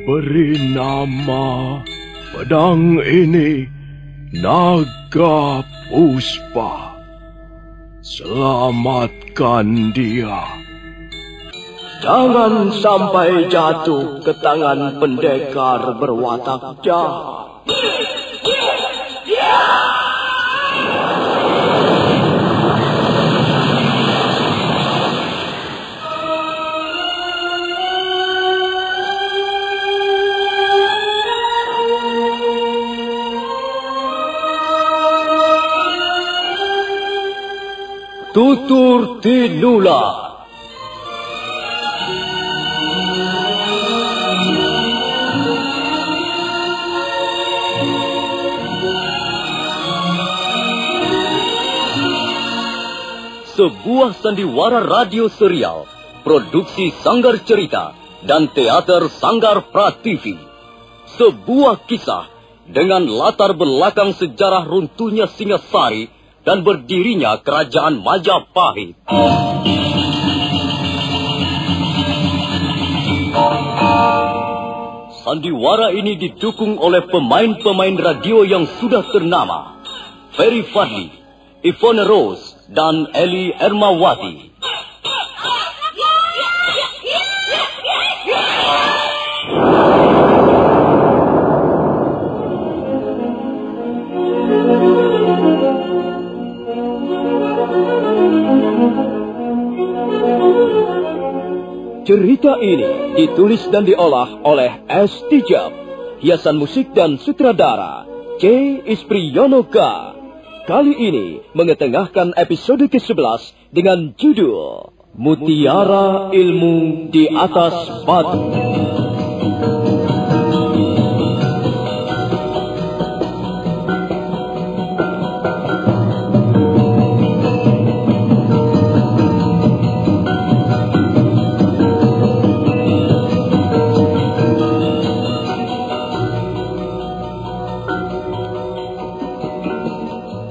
Beri nama pedang ini Naga Puspa. Selamatkan dia. Jangan sampai jatuh ke tangan pendekar berwatak jahat. Tutur Tinula. Sebuah sandiwara radio serial, produksi Sanggar Cerita dan teater Sanggar Prativi. Sebuah kisah dengan latar belakang sejarah runtuhnya Singasari dan berdirinya Kerajaan Majapahit. Sandiwara ini didukung oleh pemain-pemain radio yang sudah ternama, Ferry Fadli, Ivone Rose, dan Eli Ermawati. Cerita ini ditulis dan diolah oleh S. Tijab, hiasan musik dan sutradara C. Ispriyonoka. Kali ini mengetengahkan episode ke-11 dengan judul Mutiara Ilmu di Atas Batu.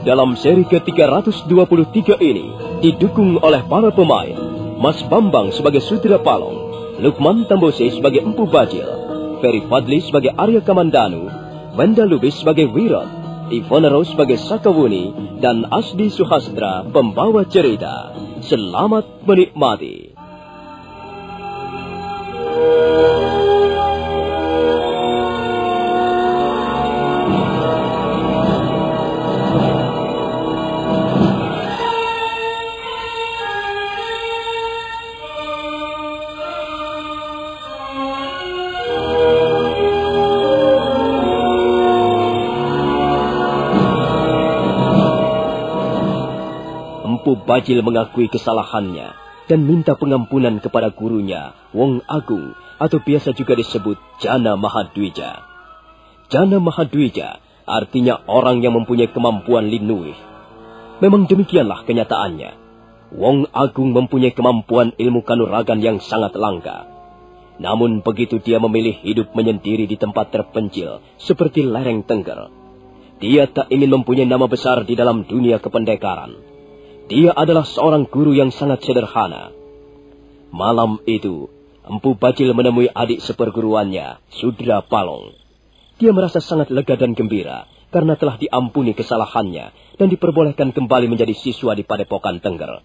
Dalam seri ke-323 ini didukung oleh para pemain Mas Bambang sebagai Sudra Palong, Lukman Tambose sebagai Empu Bajil, Ferry Fadli sebagai Arya Kamandanu, Wenda Lubis sebagai Wirat, Ivone Rose sebagai Sakawuni, dan Asdi Suhastra pembawa cerita. Selamat menikmati. Empu Bajil mengakui kesalahannya dan minta pengampunan kepada gurunya, Wong Agung, atau biasa juga disebut Jana Mahadwija. Jana Mahadwija artinya orang yang mempunyai kemampuan linuih. Memang demikianlah kenyataannya. Wong Agung mempunyai kemampuan ilmu kanuragan yang sangat langka. Namun begitu dia memilih hidup menyendiri di tempat terpencil seperti lereng Tengger, dia tak ingin mempunyai nama besar di dalam dunia kependekaran. Dia adalah seorang guru yang sangat sederhana. Malam itu, Empu Bajil menemui adik seperguruannya, Sudra Palong. Dia merasa sangat lega dan gembira karena telah diampuni kesalahannya dan diperbolehkan kembali menjadi siswa di Padepokan Tengger.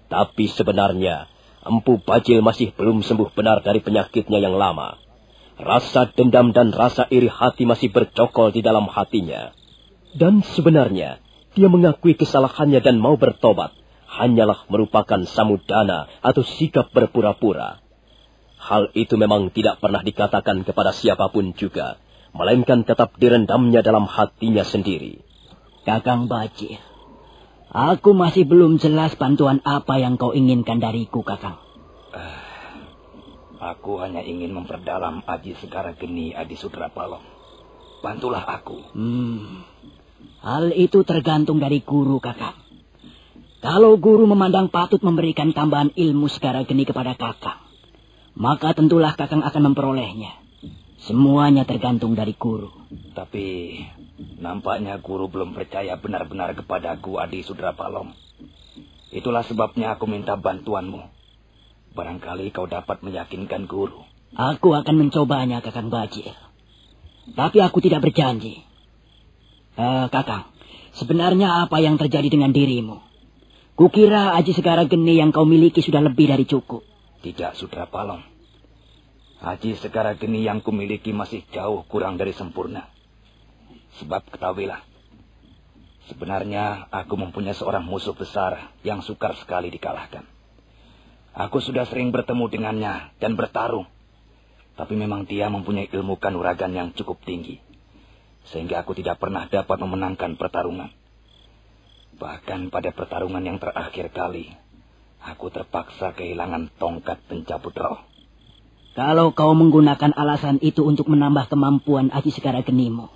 Tapi sebenarnya, Empu Bajil masih belum sembuh benar dari penyakitnya yang lama. Rasa dendam dan rasa iri hati masih bercokol di dalam hatinya. Dan sebenarnya, dia mengakui kesalahannya dan mau bertobat, hanyalah merupakan samudana atau sikap berpura-pura. Hal itu memang tidak pernah dikatakan kepada siapapun juga, melainkan tetap direndamnya dalam hatinya sendiri. Kakang Bajil, aku masih belum jelas bantuan apa yang kau inginkan dariku, Kakang. Aku hanya ingin memperdalam Aji Segara Geni Adi Sudra Palong. Bantulah aku. Hal itu tergantung dari guru, Kakang. Kalau guru memandang patut memberikan tambahan ilmu Segara Geni kepada Kakang, maka tentulah Kakang akan memperolehnya. Semuanya tergantung dari guru. Tapi nampaknya guru belum percaya benar-benar kepadaku, Adi Sudra Palong. Itulah sebabnya aku minta bantuanmu. Barangkali kau dapat meyakinkan guru. Aku akan mencobanya, Kakang Bajil. Tapi aku tidak berjanji. Kakang, sebenarnya apa yang terjadi dengan dirimu? Kukira Aji Segara Geni yang kau miliki sudah lebih dari cukup. Tidak, Sudrapalong. Aji Segara Geni yang kumiliki masih jauh kurang dari sempurna. Sebab ketahuilah, sebenarnya aku mempunyai seorang musuh besar yang sukar sekali dikalahkan. Aku sudah sering bertemu dengannya dan bertarung. Tapi memang dia mempunyai ilmu kanuragan yang cukup tinggi. Sehingga aku tidak pernah dapat memenangkan pertarungan. Bahkan pada pertarungan yang terakhir kali, aku terpaksa kehilangan tongkat pencabut roh. Kalau kau menggunakan alasan itu untuk menambah kemampuan Aji Segara Genimu,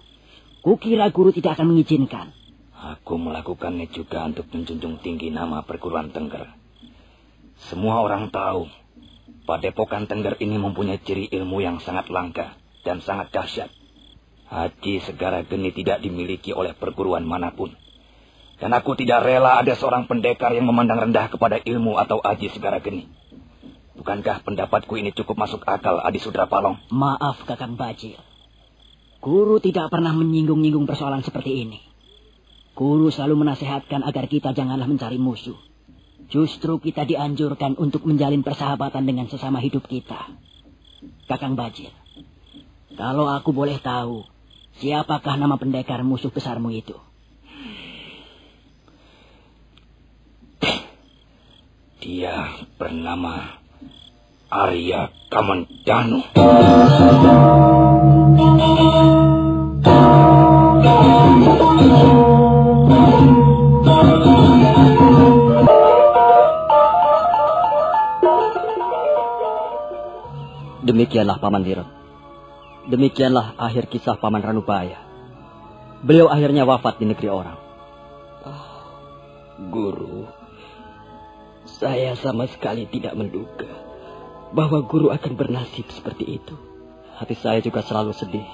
kukira guru tidak akan mengizinkan. Aku melakukannya juga untuk menjunjung tinggi nama perguruan Tengger. Semua orang tahu, Padepokan Tengger ini mempunyai ciri ilmu yang sangat langka dan sangat dahsyat. Aji Segara Geni tidak dimiliki oleh perguruan manapun. Dan aku tidak rela ada seorang pendekar yang memandang rendah kepada ilmu atau Aji Segara Geni. Bukankah pendapatku ini cukup masuk akal, Adi Sudrapalong? Maaf, Kakang Bajil. Guru tidak pernah menyinggung-nyinggung persoalan seperti ini. Guru selalu menasehatkan agar kita janganlah mencari musuh. Justru kita dianjurkan untuk menjalin persahabatan dengan sesama hidup kita. Kakang Bajil, kalau aku boleh tahu, siapakah nama pendekar musuh besarmu itu? Dia bernama Arya Kamandanu. Demikianlah Paman Wirot. Demikianlah akhir kisah Paman Ranubaya. Beliau akhirnya wafat di negeri orang. Guru, saya sama sekali tidak menduga bahwa guru akan bernasib seperti itu. Hati saya juga selalu sedih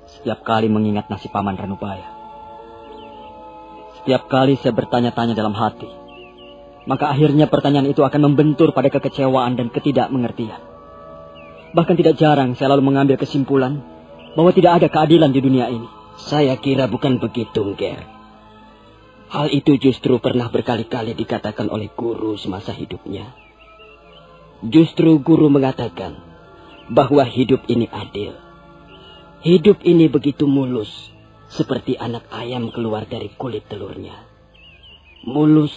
setiap kali mengingat nasib Paman Ranubaya. Setiap kali saya bertanya-tanya dalam hati, maka akhirnya pertanyaan itu akan membentur pada kekecewaan dan ketidakmengertian. Bahkan tidak jarang saya lalu mengambil kesimpulan bahwa tidak ada keadilan di dunia ini. Saya kira bukan begitu, Nger. Hal itu justru pernah berkali-kali dikatakan oleh guru semasa hidupnya. Justru guru mengatakan bahwa hidup ini adil. Hidup ini begitu mulus, seperti anak ayam keluar dari kulit telurnya. Mulus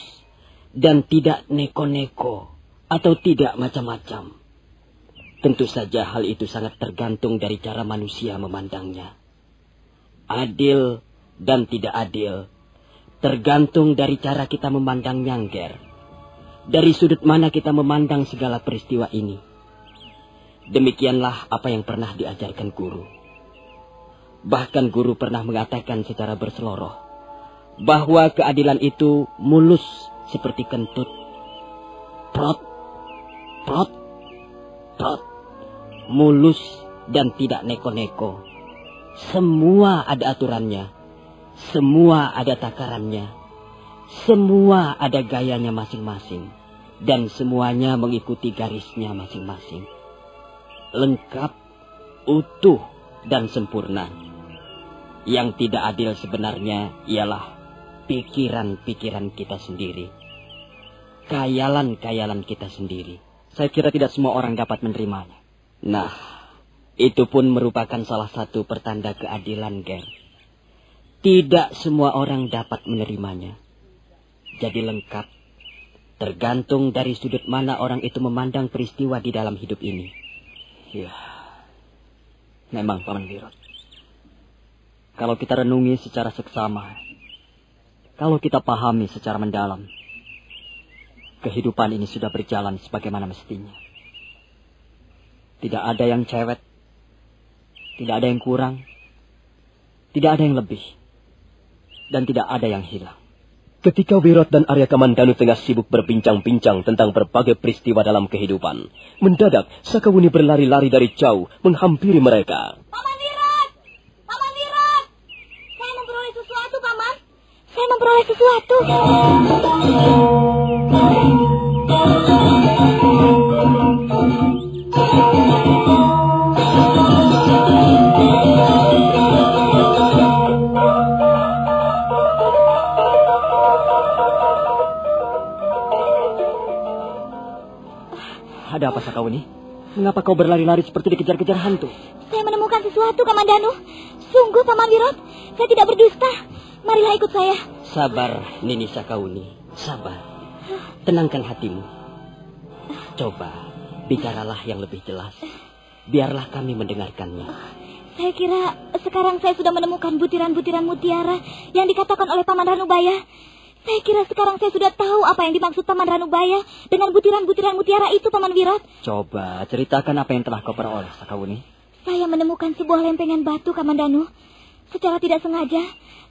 dan tidak neko-neko atau tidak macam-macam. Tentu saja hal itu sangat tergantung dari cara manusia memandangnya. Adil dan tidak adil tergantung dari cara kita memandangnya, Nger. Dari sudut mana kita memandang segala peristiwa ini. Demikianlah apa yang pernah diajarkan guru. Bahkan guru pernah mengatakan secara berseloroh bahwa keadilan itu mulus seperti kentut. Prot, prot, prot. Mulus dan tidak neko-neko. Semua ada aturannya. Semua ada takarannya. Semua ada gayanya masing-masing. Dan semuanya mengikuti garisnya masing-masing. Lengkap, utuh, dan sempurna. Yang tidak adil sebenarnya ialah pikiran-pikiran kita sendiri. Khayalan-khayalan kita sendiri. Saya kira tidak semua orang dapat menerimanya. Nah, itu pun merupakan salah satu pertanda keadilan, Ger. Tidak semua orang dapat menerimanya. Jadi lengkap. Tergantung dari sudut mana orang itu memandang peristiwa di dalam hidup ini. Ya, memang Paman Wirot. Kalau kita renungi secara seksama, kalau kita pahami secara mendalam, kehidupan ini sudah berjalan sebagaimana mestinya. Tidak ada yang cewek, tidak ada yang kurang, tidak ada yang lebih, dan tidak ada yang hilang. Ketika Wirot dan Arya Kamandanu tengah sibuk berbincang-bincang tentang berbagai peristiwa dalam kehidupan, mendadak Sakawuni berlari-lari dari jauh menghampiri mereka. Paman Wirot! Paman Wirot! Saya memperoleh sesuatu, Paman. Saya memperoleh sesuatu. Ada apa, Sakawuni? Mengapa kau berlari-lari seperti dikejar-kejar hantu? Saya menemukan sesuatu, Kamandanu. Sungguh, Paman Wirot, saya tidak berdusta. Marilah ikut saya. Sabar, Nini Sakawuni. Sabar. Tenangkan hatimu. Coba, bicaralah yang lebih jelas. Biarlah kami mendengarkannya. Saya kira sekarang saya sudah menemukan butiran-butiran mutiara yang dikatakan oleh Paman Ranubaya. Saya kira sekarang saya sudah tahu apa yang dimaksud Paman Ranubaya dengan butiran-butiran mutiara itu, Paman Wirot. Coba, ceritakan apa yang telah kau peroleh, Sakawuni. Saya menemukan sebuah lempengan batu, Kamandanu. Secara tidak sengaja,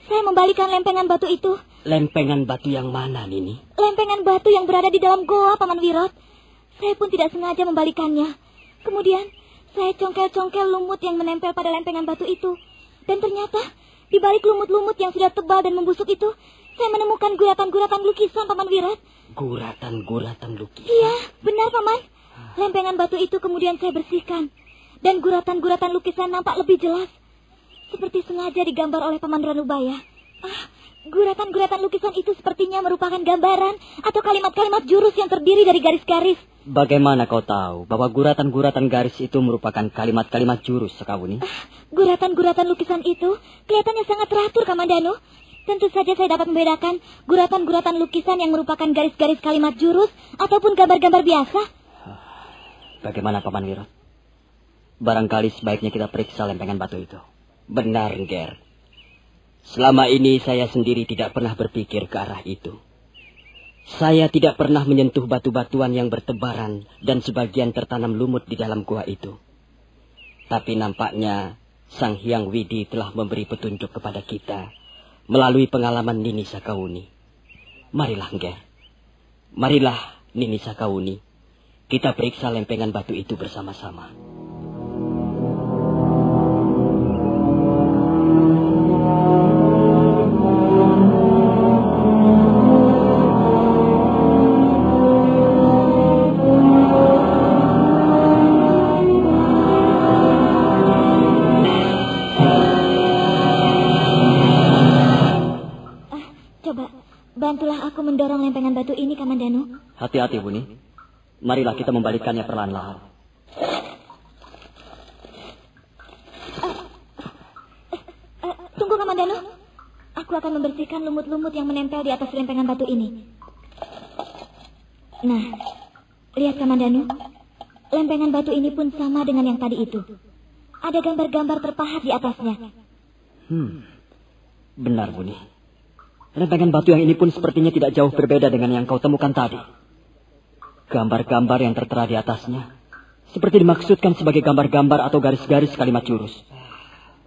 saya membalikan lempengan batu itu. Lempengan batu yang mana, Nini? Lempengan batu yang berada di dalam goa, Paman Wirot. Saya pun tidak sengaja membalikannya. Kemudian, saya congkel-congkel lumut yang menempel pada lempengan batu itu. Dan ternyata, di balik lumut-lumut yang sudah tebal dan membusuk itu, saya menemukan guratan-guratan lukisan, Paman Wirot. Guratan-guratan lukisan? Iya, benar, Paman. Lempengan batu itu kemudian saya bersihkan. Dan guratan-guratan lukisan nampak lebih jelas. Seperti sengaja digambar oleh Paman Ranubaya. Guratan-guratan lukisan itu sepertinya merupakan gambaran atau kalimat-kalimat jurus yang terdiri dari garis-garis. Bagaimana kau tahu bahwa guratan-guratan garis itu merupakan kalimat-kalimat jurus, Sakawuni? Guratan-guratan lukisan itu kelihatannya sangat teratur, Kamandanu. Tentu saja saya dapat membedakan guratan-guratan lukisan yang merupakan garis-garis kalimat jurus ataupun gambar-gambar biasa. Bagaimana, Paman Wirot? Barangkali sebaiknya kita periksa lempengan batu itu. Benar, Nger. Selama ini saya sendiri tidak pernah berpikir ke arah itu. Saya tidak pernah menyentuh batu-batuan yang bertebaran dan sebagian tertanam lumut di dalam gua itu. Tapi nampaknya Sang Hyang Widi telah memberi petunjuk kepada kita melalui pengalaman Nini Sakawuni. Marilah, Nger. Marilah, Nini Sakawuni. Kita periksa lempengan batu itu bersama-sama. Bantulah aku mendorong lempengan batu ini, Kamandanu. Hati-hati, Buni. Marilah kita membalikannya perlahan-lahan. Tunggu, Kamandanu. Aku akan membersihkan lumut-lumut yang menempel di atas lempengan batu ini. Nah, lihat, Kamandanu. Lempengan batu ini pun sama dengan yang tadi itu. Ada gambar-gambar terpahat di atasnya. Benar, Buni. Lempengan batu yang ini pun sepertinya tidak jauh berbeda dengan yang kau temukan tadi. Gambar-gambar yang tertera di atasnya seperti dimaksudkan sebagai gambar-gambar atau garis-garis kalimat jurus.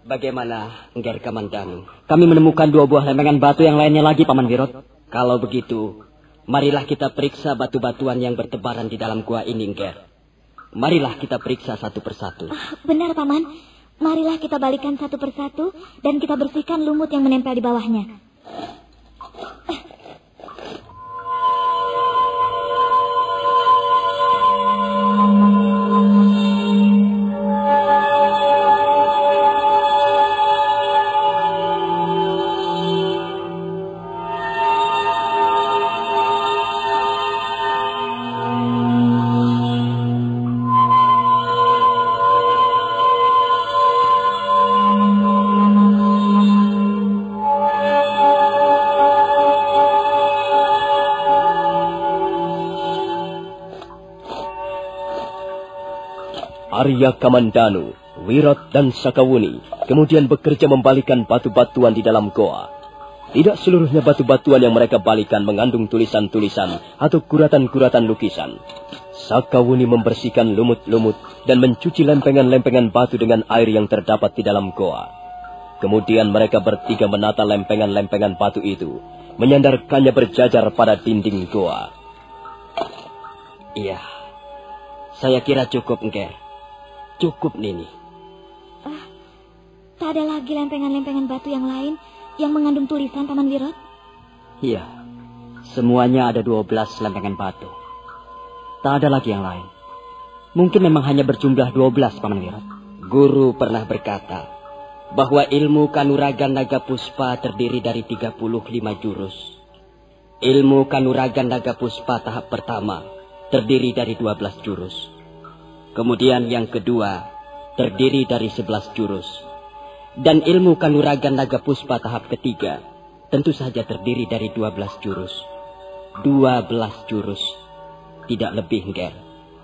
Bagaimana, Nger Kamandanu? Kami menemukan 2 buah lempengan batu yang lainnya lagi, Paman Wirot. Kalau begitu, marilah kita periksa batu-batuan yang bertebaran di dalam gua ini, Nger. Marilah kita periksa satu persatu. Benar, Paman. Marilah kita balikan satu persatu dan kita bersihkan lumut yang menempel di bawahnya. Arya Kamandanu, Wirot dan Sakawuni kemudian bekerja membalikan batu-batuan di dalam goa. Tidak seluruhnya batu-batuan yang mereka balikan mengandung tulisan-tulisan atau guratan-guratan lukisan. Sakawuni membersihkan lumut-lumut dan mencuci lempengan-lempengan batu dengan air yang terdapat di dalam goa. Kemudian mereka bertiga menata lempengan-lempengan batu itu, menyandarkannya berjajar pada dinding goa. Iya, saya kira cukup, Nger. Cukup, Nini. Tak ada lagi lempengan-lempengan batu yang lain yang mengandung tulisan, Paman Wirot? Iya, semuanya ada 12 lempengan batu. Tak ada lagi yang lain. Mungkin memang hanya berjumlah 12, Paman Wirot. Guru pernah berkata bahwa ilmu Kanuragan Naga Puspa terdiri dari 35 jurus. Ilmu Kanuragan Naga Puspa tahap pertama terdiri dari 12 jurus. Kemudian yang kedua, terdiri dari 11 jurus. Dan ilmu kanuragan naga puspa tahap ketiga, tentu saja terdiri dari 12 jurus. 12 jurus, tidak lebih, Nger.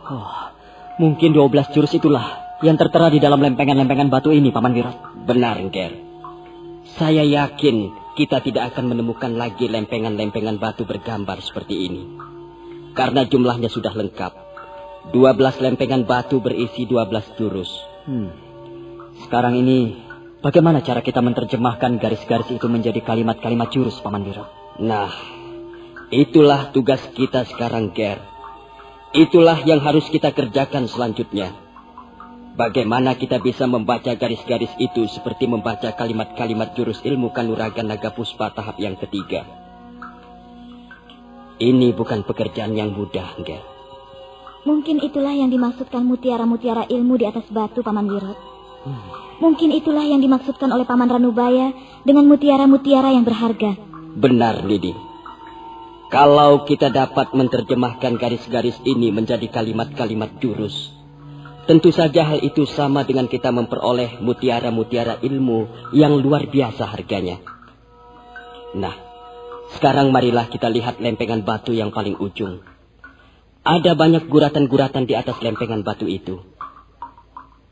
Oh, mungkin 12 jurus itulah yang tertera di dalam lempengan-lempengan batu ini, Paman Wirat. Benar, Nger. Saya yakin kita tidak akan menemukan lagi lempengan-lempengan batu bergambar seperti ini. Karena jumlahnya sudah lengkap. 12 lempengan batu berisi 12 jurus. Sekarang ini, bagaimana cara kita menerjemahkan garis-garis itu menjadi kalimat-kalimat jurus, Paman Wirat? Nah, itulah tugas kita sekarang, Ger. Itulah yang harus kita kerjakan selanjutnya. Bagaimana kita bisa membaca garis-garis itu seperti membaca kalimat-kalimat jurus ilmu kanuragan naga puspa tahap yang ketiga. Ini bukan pekerjaan yang mudah, Ger. Mungkin itulah yang dimaksudkan mutiara-mutiara ilmu di atas batu, Paman Wirat. Mungkin itulah yang dimaksudkan oleh Paman Ranubaya dengan mutiara-mutiara yang berharga. Benar, Lidi. Kalau kita dapat menerjemahkan garis-garis ini menjadi kalimat-kalimat jurus, tentu saja hal itu sama dengan kita memperoleh mutiara-mutiara ilmu yang luar biasa harganya. Nah, sekarang marilah kita lihat lempengan batu yang paling ujung. Ada banyak guratan-guratan di atas lempengan batu itu.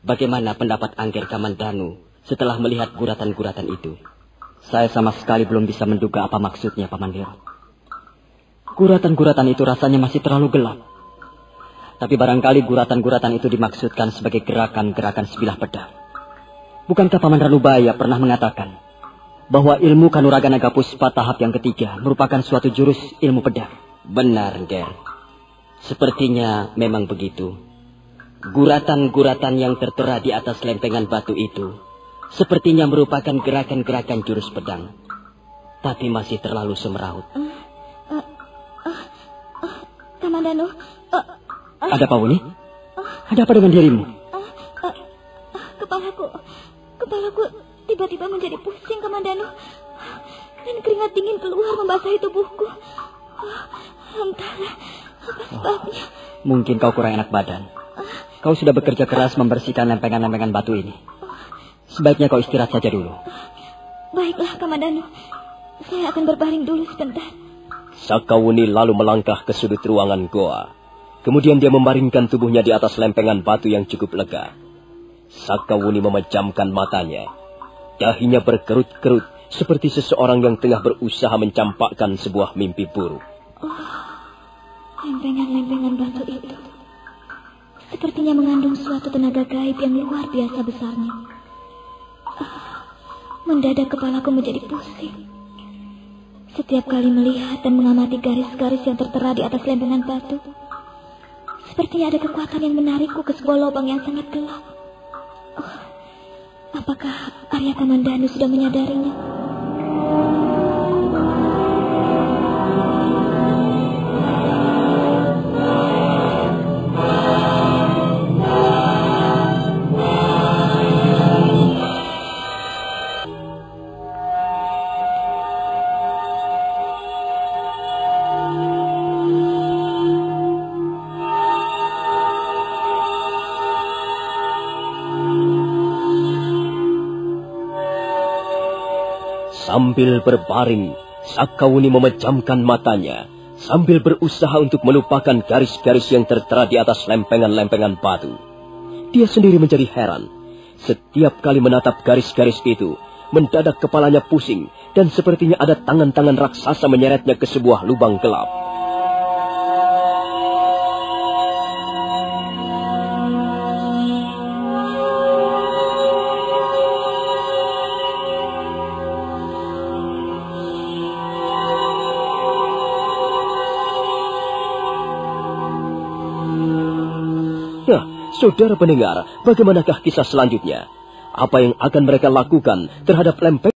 Bagaimana pendapat Angger Kamandanu setelah melihat guratan-guratan itu? Saya sama sekali belum bisa menduga apa maksudnya, Paman Wirat. Guratan-guratan itu rasanya masih terlalu gelap. Tapi barangkali guratan-guratan itu dimaksudkan sebagai gerakan-gerakan sebilah pedang. Bukankah Paman Ranubaya pernah mengatakan bahwa ilmu kanuragan naga puspa tahap yang ketiga merupakan suatu jurus ilmu pedang? Benar, Ger. Sepertinya memang begitu. Guratan-guratan yang tertera di atas lempengan batu itu sepertinya merupakan gerakan-gerakan jurus pedang. Tapi masih terlalu semeraut. Kamandanu, Ada apa, Wuni? Ada apa dengan dirimu? Kepalaku tiba-tiba menjadi pusing, Kamandanu. Dan keringat dingin keluar membasahi tubuhku. Entahlah apa sebabnya. Mungkin kau kurang enak badan. Kau sudah bekerja keras membersihkan lempengan-lempengan batu ini. Sebaiknya kau istirahat saja dulu. Baiklah, Kamandanu. Saya akan berbaring dulu sebentar. Sakawuni lalu melangkah ke sudut ruangan goa. Kemudian dia membaringkan tubuhnya di atas lempengan batu yang cukup lega. Sakawuni memejamkan matanya. Dahinya berkerut-kerut seperti seseorang yang tengah berusaha mencampakkan sebuah mimpi buruk. Lempengan-lempengan batu itu sepertinya mengandung suatu tenaga gaib yang luar biasa besarnya. Mendadak kepalaku menjadi pusing. Setiap kali melihat dan mengamati garis-garis yang tertera di atas lempengan batu, sepertinya ada kekuatan yang menarikku ke sebuah lubang yang sangat gelap. Apakah Arya Kamandanu sudah menyadarinya? Sambil berbaring, Sakawuni memejamkan matanya, sambil berusaha untuk melupakan garis-garis yang tertera di atas lempengan-lempengan batu. Dia sendiri menjadi heran. Setiap kali menatap garis-garis itu, mendadak kepalanya pusing, dan sepertinya ada tangan-tangan raksasa menyeretnya ke sebuah lubang gelap. Saudara pendengar, bagaimanakah kisah selanjutnya? Apa yang akan mereka lakukan terhadap lempengan